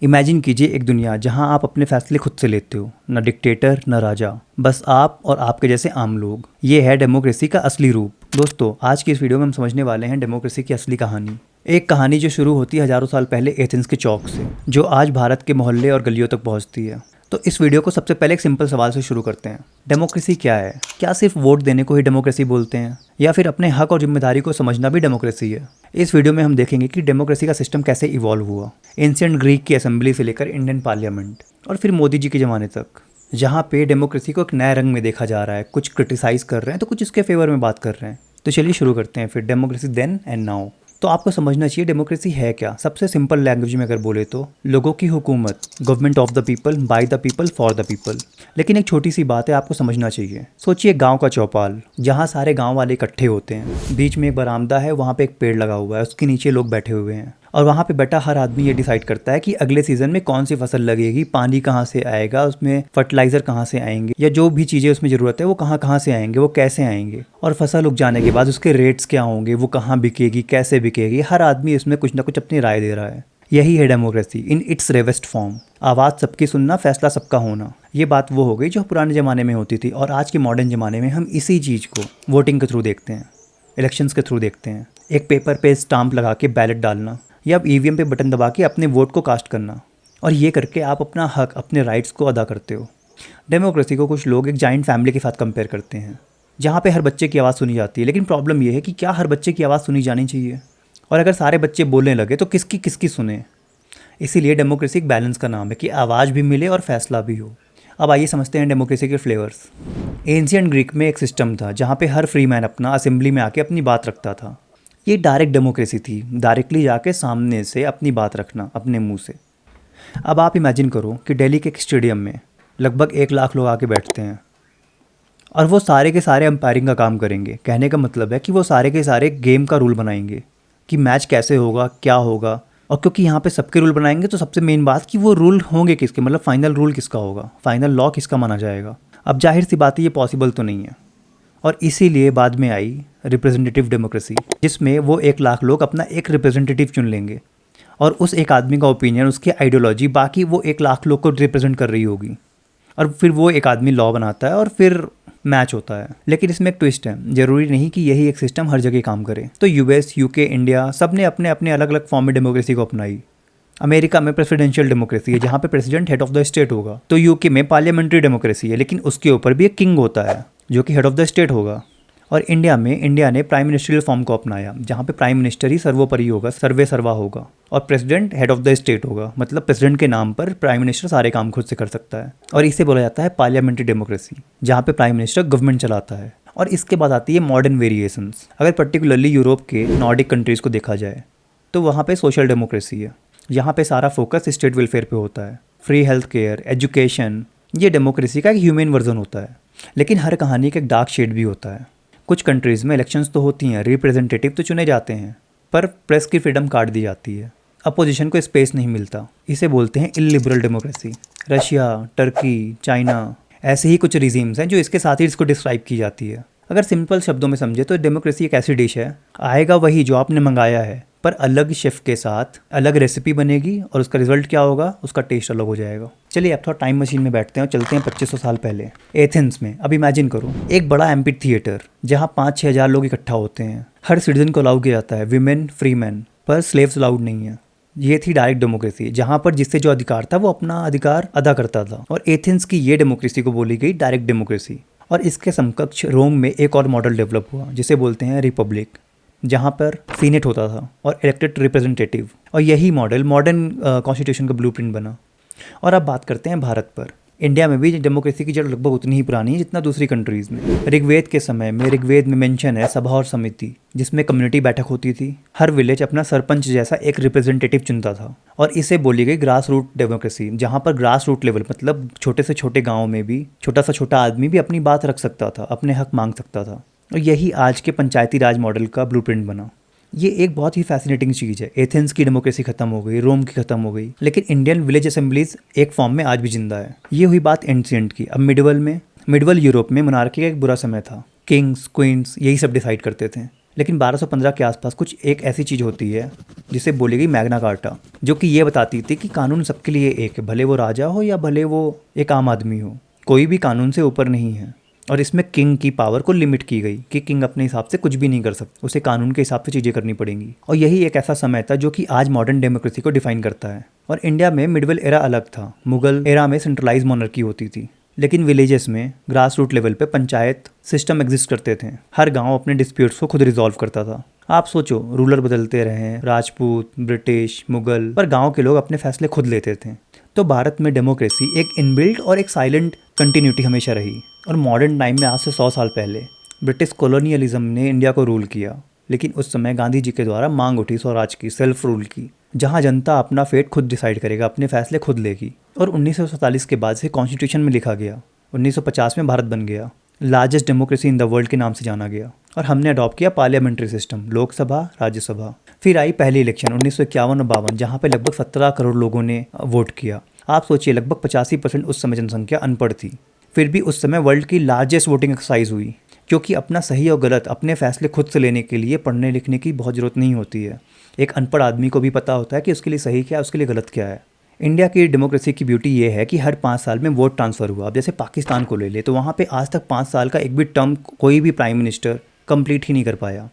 Imagine कीजिए एक दुनिया जहां आप अपने फैसले खुद से लेते हो, न डिक्टेटर न राजा, बस आप और आपके जैसे आम लोग। ये है डेमोक्रेसी का असली रूप। दोस्तों, आज की इस वीडियो में हम समझने वाले हैं डेमोक्रेसी की असली कहानी। एक कहानी जो शुरू होती है हजारों साल पहले एथेंस के चौक से, जो आज भारत के मोहल्ले और गलियों तक पहुंचती है। तो इस वीडियो को सबसे पहले एक सिंपल सवाल से शुरू करते हैं। डेमोक्रेसी क्या है? क्या सिर्फ वोट देने को ही डेमोक्रेसी बोलते हैं, या फिर अपने हक और जिम्मेदारी को समझना भी डेमोक्रेसी है? इस वीडियो में हम देखेंगे कि डेमोक्रेसी का सिस्टम कैसे इवॉल्व हुआ, एंशिएंट ग्रीक की असेंबली से लेकर इंडियन पार्लियामेंट और फिर मोदी जी के ज़माने तक, जहाँ पे डेमोक्रेसी को एक नए रंग में देखा जा रहा है। कुछ क्रिटिसाइज़ कर रहे हैं तो कुछ इसके फेवर में बात कर रहे हैं। तो चलिए शुरू करते हैं फिर डेमोक्रेसी देन एंड नाउ। तो आपको समझना चाहिए डेमोक्रेसी है क्या। सबसे सिंपल लैंग्वेज में अगर बोले तो लोगों की हुकूमत, government of the people, by the people, for the people. लेकिन एक छोटी सी बात है, आपको समझना चाहिए। सोचिए गांव का चौपाल, जहां सारे गांव वाले इकट्ठे होते हैं। बीच में एक बरामदा है, वहां पे एक पेड़ लगा हुआ है, उसके नीचे लोग बैठे हुए हैं और वहाँ पे बैठा हर आदमी ये डिसाइड करता है कि अगले सीज़न में कौन सी फसल लगेगी, पानी कहाँ से आएगा, उसमें फर्टिलाइज़र कहाँ से आएंगे, या जो भी चीज़ें उसमें ज़रूरत है वो कहाँ कहाँ से आएंगे, वो कैसे आएंगे, और फसल उग जाने के बाद उसके रेट्स क्या होंगे, वो कहाँ बिकेगी, कैसे बिकेगी। हर आदमी इसमें कुछ ना कुछ अपनी राय दे रहा है। यही है डेमोक्रेसी इन इट्स रेवेस्ट फॉर्म। आवाज़ सबकी सुनना, फैसला सबका होना। ये बात वो हो गई जो पुराने ज़माने में होती थी, और आज के मॉडर्न ज़माने में हम इसी चीज़ को वोटिंग के थ्रू देखते हैं, इलेक्शंस के थ्रू देखते हैं। एक पेपर पे स्टाम्प लगा के बैलेट डालना, या आप ईवीएम पे बटन दबा के अपने वोट को कास्ट करना, और ये करके आप अपना हक, अपने राइट्स को अदा करते हो। डेमोक्रेसी को कुछ लोग एक जाइंट फैमिली के साथ कंपेयर करते हैं, जहाँ पे हर बच्चे की आवाज़ सुनी जाती है। लेकिन प्रॉब्लम ये है कि क्या हर बच्चे की आवाज़ सुनी जानी चाहिए? और अगर सारे बच्चे बोलने लगे तो किसकी किसकी सुने? इसीलिए डेमोक्रेसी एक बैलेंस का नाम है कि आवाज़ भी मिले और फैसला भी हो। अब आइए समझते हैं डेमोक्रेसी के फ्लेवर्स। एंशिएंट ग्रीक में एक सिस्टम था जहाँ पे हर फ्री मैन अपना असेंबली में आके अपनी बात रखता था। ये डायरेक्ट डेमोक्रेसी थी, डायरेक्टली जाके सामने से अपनी बात रखना अपने मुंह से। अब आप इमेजिन करो कि दिल्ली के एक स्टेडियम में लगभग 1 लाख लोग आके बैठते हैं, और वो सारे के सारे अंपायरिंग का काम करेंगे। कहने का मतलब है कि वो सारे के सारे गेम का रूल बनाएंगे कि मैच कैसे होगा, क्या होगा। और क्योंकि यहाँ पे सबके रूल बनाएंगे तो सबसे मेन बात कि वो रूल होंगे किसके, मतलब फाइनल रूल किसका होगा, फाइनल लॉ किसका माना जाएगा। अब जाहिर सी बात है ये पॉसिबल तो नहीं है, और इसीलिए बाद में आई रिप्रेजेंटेटिव डेमोक्रेसी, जिसमें वो 1 लाख लोग अपना एक रिप्रेजेंटेटिव चुन लेंगे, और उस एक आदमी का ओपिनियन, उसकी आइडियोलॉजी बाकी वो 1 लाख लोग को रिप्रेजेंट कर रही होगी, और फिर वो एक आदमी लॉ बनाता है और फिर मैच होता है। लेकिन इसमें एक ट्विस्ट है, जरूरी नहीं कि यही एक सिस्टम हर जगह काम करे। तो यूएस, यूके, इंडिया, सब ने अपने अपने अलग अलग फॉर्म में डेमोक्रेसी को अपनाई। अमेरिका में प्रेसिडेंशियल डेमोक्रेसी है, जहाँ पे president head of the state होगा। तो यूके में पार्लियामेंट्री डेमोक्रेसी है, लेकिन उसके ऊपर भी एक किंग होता है जो कि हेड ऑफ द स्टेट होगा। और इंडिया में इंडिया ने प्राइम मिनिस्ट्रियल फॉर्म को अपनाया, जहाँ पे प्राइम मिनिस्टर ही सर्वोपरि होगा, सर्वे सर्वा होगा, और president head of the state होगा। मतलब प्रेसिडेंट के नाम पर प्राइम मिनिस्टर सारे काम खुद से कर सकता है, और इसे बोला जाता है पार्लियामेंट्री डेमोक्रेसी, जहाँ पे प्राइम मिनिस्टर गवर्नमेंट चलाता है। और इसके बाद आती है मॉडर्न वेरिएशंस। अगर पर्टिकुलरली यूरोप के नॉर्डिक कंट्रीज़ को देखा जाए तो वहाँ पे सोशल डेमोक्रेसी है। यहाँ पे सारा फोकस स्टेट वेलफेयर पे होता है, फ्री हेल्थ केयर, एजुकेशन। ये डेमोक्रेसी का एक ह्यूमन वर्जन होता है। लेकिन हर कहानी का एक डार्क शेड भी होता है। कुछ कंट्रीज़ में इलेक्शंस तो होती हैं, रिप्रेजेंटेटिव तो चुने जाते हैं, पर प्रेस की फ्रीडम काट दी जाती है, अपोजिशन को स्पेस नहीं मिलता। इसे बोलते हैं illiberal democracy. Russia, Turkey, China, ऐसे ही कुछ रिजीम्स हैं जो इसके साथ ही इसको डिस्क्राइब की जाती है। अगर सिंपल शब्दों में समझे तो डेमोक्रेसी एक ऐसी डिश है, आएगा वही जो आपने मंगाया है, पर अलग शेफ के साथ अलग रेसिपी बनेगी, और उसका रिजल्ट क्या होगा, उसका टेस्ट अलग हो जाएगा। चलिए अब थोड़ा टाइम मशीन में बैठते हैं और चलते हैं 2500 साल पहले एथेंस में। अब इमेजिन करो एक बड़ा एम्पी थिएटर, जहाँ 5-6 हज़ार लोग इकट्ठा होते हैं। हर सिटीजन को अलाउ किया जाता है, विमेन, फ्री मैन, पर स्लेव्स अलाउड नहीं है। ये थी डायरेक्ट डेमोक्रेसी, जहाँ पर जिससे जो अधिकार था वो अपना अधिकार अदा करता था। और एथेंस की ये डेमोक्रेसी को बोली गई डायरेक्ट डेमोक्रेसी। और इसके समकक्ष रोम में एक और मॉडल डेवलप हुआ, जिसे बोलते हैं रिपब्लिक, जहाँ पर सीनेट होता था और इलेक्टेड रिप्रेजेंटेटिव। और यही मॉडल मॉडर्न कॉन्स्टिट्यूशन का ब्लूप्रिंट बना। और अब बात करते हैं भारत पर। इंडिया में भी डेमोक्रेसी की जड़ लगभग उतनी ही पुरानी है जितना दूसरी कंट्रीज़ में। ऋग्वेद के समय में ऋग्वेद में मेंशन है सभा और समिति, जिसमें कम्युनिटी बैठक होती थी। हर विलेज अपना सरपंच जैसा एक रिप्रेजेंटेटिव चुनता था, और इसे बोली गई ग्रास रूट डेमोक्रेसी, जहाँ पर ग्रास रूट लेवल मतलब छोटे से छोटे गाँव में भी छोटा सा छोटा आदमी भी अपनी बात रख सकता था, अपने हक मांग सकता था। और यही आज के पंचायती राज मॉडल का ब्लूप्रिंट बना। ये एक बहुत ही फैसिनेटिंग चीज़ है। एथेंस की डेमोक्रेसी खत्म हो गई, रोम की खत्म हो गई, लेकिन इंडियन विलेज असेंबलीज एक फॉर्म में आज भी जिंदा है। ये हुई बात एंशिएंट की। अब मिडवल यूरोप में मोनार्की का एक बुरा समय था। किंग्स, क्वींस यही सब डिसाइड करते थे। लेकिन 1215 के आसपास कुछ एक ऐसी चीज़ होती है जिसे बोली गई मैग्ना कार्टा, जो कि ये बताती थी कि कानून सबके लिए एक है, भले वो राजा हो या भले वो एक आम आदमी हो, कोई भी कानून से ऊपर नहीं है। और इसमें किंग की पावर को लिमिट की गई कि किंग अपने हिसाब से कुछ भी नहीं कर सकता, उसे कानून के हिसाब से चीज़ें करनी पड़ेंगी। और यही एक ऐसा समय था जो कि आज मॉडर्न डेमोक्रेसी को डिफाइन करता है। और इंडिया में मिडवेल एरा अलग था। मुगल एरा में सेंट्रलाइज मोनर्की होती थी, लेकिन विलेजेस में ग्रास रूट लेवल पे पंचायत सिस्टम एग्जिस्ट करते थे। हर गांव अपने डिस्प्यूट्स को खुद रिजॉल्व करता था। आप सोचो, रूलर बदलते रहे, राजपूत, ब्रिटिश, मुगल, पर गांव के लोग अपने फैसले खुद लेते थे। तो भारत में डेमोक्रेसी एक इनबिल्ट और एक साइलेंट कंटिन्यूटी हमेशा रही। और मॉडर्न टाइम में आज से 100 साल पहले ब्रिटिश कॉलोनियलिज्म ने इंडिया को रूल किया, लेकिन उस समय गांधी जी के द्वारा मांग उठी स्वराज की, सेल्फ रूल की, जहां जनता अपना फेट खुद डिसाइड करेगा, अपने फैसले खुद लेगी। और 1947 के बाद से कॉन्स्टिट्यूशन में लिखा गया। 1950 में भारत बन गया, largest democracy in the world के नाम से जाना गया। और हमने अडॉप्ट किया पार्लियामेंट्री सिस्टम, लोकसभा, राज्यसभा। फिर आई पहली इलेक्शन 1951 और 52, जहाँ पे लगभग 17 करोड़ लोगों ने वोट किया। आप सोचिए, लगभग 85% उस समय जनसंख्या अनपढ़ थी। फिर भी उस समय वर्ल्ड की लार्जेस्ट वोटिंग एक्सरसाइज हुई, क्योंकि अपना सही और गलत अपने फैसले खुद से लेने के लिए पढ़ने लिखने की बहुत ज़रूरत नहीं होती है। एक अनपढ़ आदमी को भी पता होता है कि उसके लिए सही क्या है, उसके लिए गलत क्या है। इंडिया की डेमोक्रेसी की ब्यूटी ये है कि हर 5 साल में वोट ट्रांसफ़र हुआ। अब जैसे पाकिस्तान को ले ले तो वहाँ पे आज तक 5 साल का एक भी टर्म कोई भी प्राइम मिनिस्टर कंप्लीट ही नहीं कर पाया,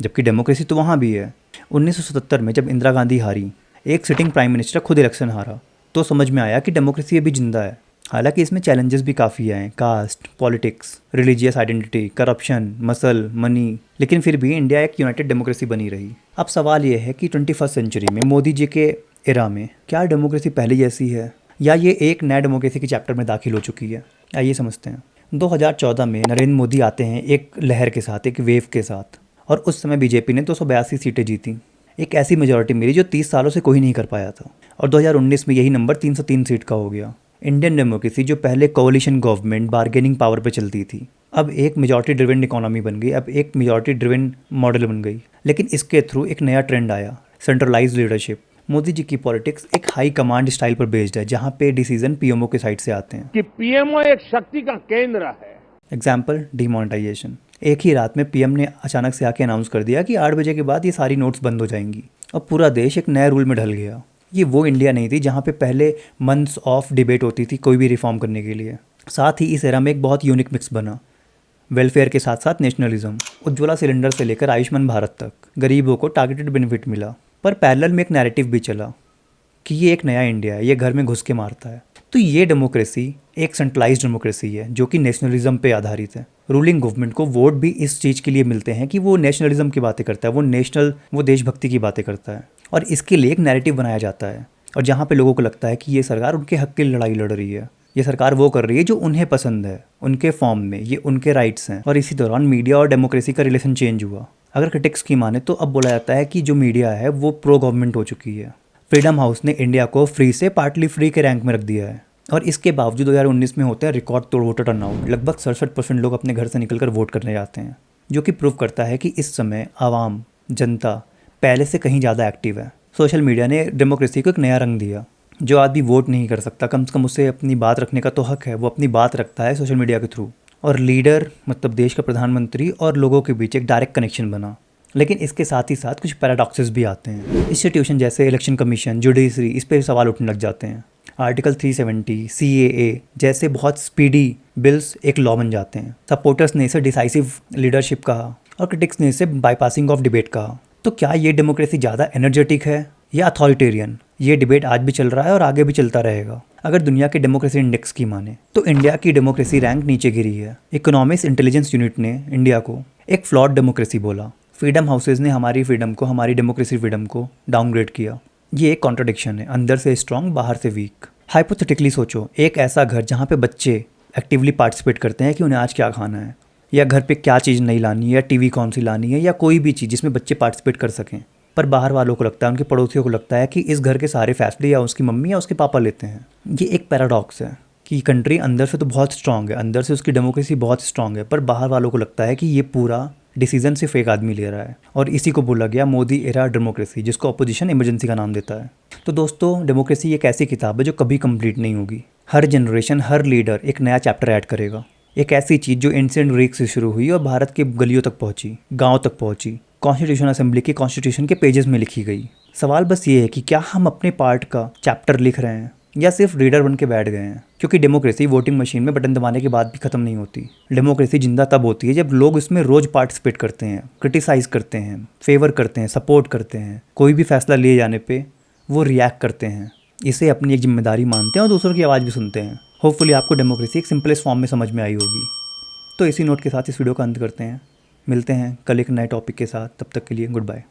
जबकि डेमोक्रेसी तो वहाँ भी है। 1977 में जब इंदिरा गांधी हारी, एक सिटिंग प्राइम मिनिस्टर खुद इलेक्शन हारा, तो समझ में आया कि डेमोक्रेसी अभी जिंदा है। हालांकि इसमें चैलेंजेस भी काफ़ी आए, caste, politics, religious identity, corruption, muscle, money, लेकिन फिर भी इंडिया एक यूनाइटेड डेमोक्रेसी बनी रही। अब सवाल ये है कि 21st सेंचुरी में, मोदी जी के एरा में, क्या डेमोक्रेसी पहले जैसी है या ये एक नया डेमोक्रेसी के चैप्टर में दाखिल हो चुकी है? आइए समझते हैं। 2014 में नरेंद्र मोदी आते हैं एक लहर के साथ, एक वेव के साथ, और उस समय बीजेपी ने 282 सीटें जीती। एक ऐसी मेजॉरिटी मिली जो 30 सालों से कोई नहीं कर पाया था। और 2019 में यही नंबर 303 सीट का हो गया। इंडियन डेमोक्रेसी जो पहले कोalition गवर्नमेंट बार्गेनिंग पावर पे चलती थी, अब एक मेजॉरिटी ड्रिवन इकोनॉमी बन गई, अब एक मेजॉरिटी ड्रिवन मॉडल बन गई। लेकिन इसके थ्रू एक नया ट्रेंड आया, सेंट्रलाइज लीडरशिप। मोदी जी की पॉलिटिक्स एक हाई कमांड स्टाइल पर बेस्ड है, जहाँ पे डिसीजन पीएमओ के साइड से आते हैं कि पीएमओ एक शक्ति का केंद्र है। Example, demonetisation. एक ही रात में पीएम ने अचानक से आके अनाउंस कर दिया कि 8 बजे के बाद ये सारी नोट्स बंद हो जाएंगी, और पूरा देश एक नए रूल में ढल गया। ये वो इंडिया नहीं थी जहाँ पे पहले मंथ्स ऑफ डिबेट होती थी कोई भी रिफॉर्म करने के लिए। साथ ही इस एरा में एक बहुत यूनिक मिक्स बना, वेलफेयर के साथ साथ नेशनलिज्म। उज्ज्वला सिलेंडर से लेकर आयुष्मान भारत तक गरीबों को टारगेटेड बेनिफिट मिला, पर पैरेलल में एक नैरेटिव भी चला कि ये एक नया इंडिया है, ये घर में घुस के मारता है। तो ये डेमोक्रेसी एक सेंट्रलाइज्ड डेमोक्रेसी है जो कि नेशनलिज्म पे आधारित है। रूलिंग गवर्नमेंट को वोट भी इस चीज़ के लिए मिलते हैं कि वो नेशनलिज्म की बातें करता है, वो देशभक्ति की बातें करता है, और इसके लिए एक नैरेटिव बनाया जाता है। और जहाँ पे लोगों को लगता है कि ये सरकार उनके हक की लड़ाई लड़ रही है, ये सरकार वो कर रही है जो उन्हें पसंद है, उनके फॉर्म में, ये उनके राइट्स हैं। और इसी दौरान मीडिया और डेमोक्रेसी का रिलेशन चेंज हुआ। अगर क्रिटिक्स की माने तो अब बोला जाता है कि जो मीडिया है वो प्रो गवर्नमेंट हो चुकी है। फ्रीडम हाउस ने इंडिया को फ्री से पार्टली फ्री के रैंक में रख दिया है, और इसके बावजूद 2019 में होता है रिकॉर्ड तोड़ वोटर टर्नआउट। लगभग 67% लोग अपने घर से निकलकर वोट करने जाते हैं, जो कि प्रूव करता है कि इस समय आवाम, जनता पहले से कहीं ज़्यादा एक्टिव है। सोशल मीडिया ने डेमोक्रेसी को एक नया रंग दिया। जो आदमी वोट नहीं कर सकता, कम से कम उसे अपनी बात रखने का तो हक है, वो अपनी बात रखता है सोशल मीडिया के थ्रू। और लीडर मतलब देश का प्रधानमंत्री और लोगों के बीच एक डायरेक्ट कनेक्शन बना। लेकिन इसके साथ ही साथ कुछ पैराडॉक्सेस भी आते हैं। इंस्टीट्यूशन जैसे इलेक्शन कमीशन, जुडिशरी, इस पर सवाल उठने लग जाते हैं। आर्टिकल 370, CAA जैसे बहुत स्पीडी बिल्स एक लॉ बन जाते हैं। सपोर्टर्स ने इसे डिसाइसिव लीडरशिप कहा और क्रिटिक्स ने इसे बाईपासिंग ऑफ डिबेट कहा। तो क्या ये डेमोक्रेसी ज़्यादा एनर्जेटिक है या अथॉरिटेरियन? ये डिबेट आज भी चल रहा है और आगे भी चलता रहेगा। अगर दुनिया के डेमोक्रेसी इंडेक्स की माने तो इंडिया की डेमोक्रेसी रैंक नीचे गिरी है। इकोनॉमिक्स इंटेलिजेंस यूनिट ने इंडिया को एक फ्लॉड डेमोक्रेसी बोला। फ्रीडम हाउसेज ने हमारी फ्रीडम को, हमारी डेमोक्रेसी फ्रीडम को डाउनग्रेड किया। ये एक कॉन्ट्रडिक्शन है, अंदर से स्ट्रॉन्ग, बाहर से वीक। हाइपोथेटिकली सोचो, एक ऐसा घर जहाँ पे बच्चे एक्टिवली पार्टिसिपेट करते हैं कि उन्हें आज क्या खाना है, या घर पे क्या चीज़ नहीं लानी है, या टीवी कौन सी लानी है, या कोई भी चीज़ जिसमें बच्चे पार्टिसिपेट कर सकें। पर बाहर वालों को लगता है, उनके पड़ोसियों को लगता है कि इस घर के सारे फैसले या उसकी मम्मी या उसके पापा लेते हैं। ये एक पैराडॉक्स है कि कंट्री अंदर से तो बहुत स्ट्रांग है, अंदर से उसकी डेमोक्रेसी बहुत स्ट्रांग है, पर बाहर वालों को लगता है कि ये पूरा डिसीजन सिर्फ एक आदमी ले रहा है। और इसी को बोला गया मोदी एरा डेमोक्रेसी, जिसको अपोजिशन इमरजेंसी का नाम देता है। तो दोस्तों, डेमोक्रेसी एक ऐसी किताब है जो कभी कंप्लीट नहीं होगी। हर जनरेशन, हर लीडर एक नया चैप्टर ऐड करेगा। एक ऐसी चीज़ जो एंशिएंट ग्रीक से शुरू हुई और भारत के गलियों तक पहुंची, गांव तक पहुंची, कॉन्स्टिट्यूशन असेंबली के कॉन्स्टिट्यूशन के पेजेस में लिखी गई। सवाल बस ये है कि क्या हम अपने पार्ट का चैप्टर लिख रहे हैं या सिर्फ रीडर बन के बैठ गए हैं। क्योंकि डेमोक्रेसी वोटिंग मशीन में बटन दबाने के बाद भी खत्म नहीं होती। डेमोक्रेसी जिंदा तब होती है जब लोग इसमें रोज पार्टिसिपेट करते हैं, क्रिटिसाइज करते हैं, फेवर करते हैं, सपोर्ट करते हैं, कोई भी फैसला लिए जाने पे वो रिएक्ट करते हैं, इसे अपनी एक जिम्मेदारी मानते हैं और दूसरों की आवाज़ भी सुनते हैं। होपफुली आपको डेमोक्रेसी एक सिंपलेस्ट फॉर्म में समझ में आई होगी। तो इसी नोट के साथ इस वीडियो का अंत करते हैं। मिलते हैं कल एक नए टॉपिक के साथ, तब तक के लिए गुड बाय।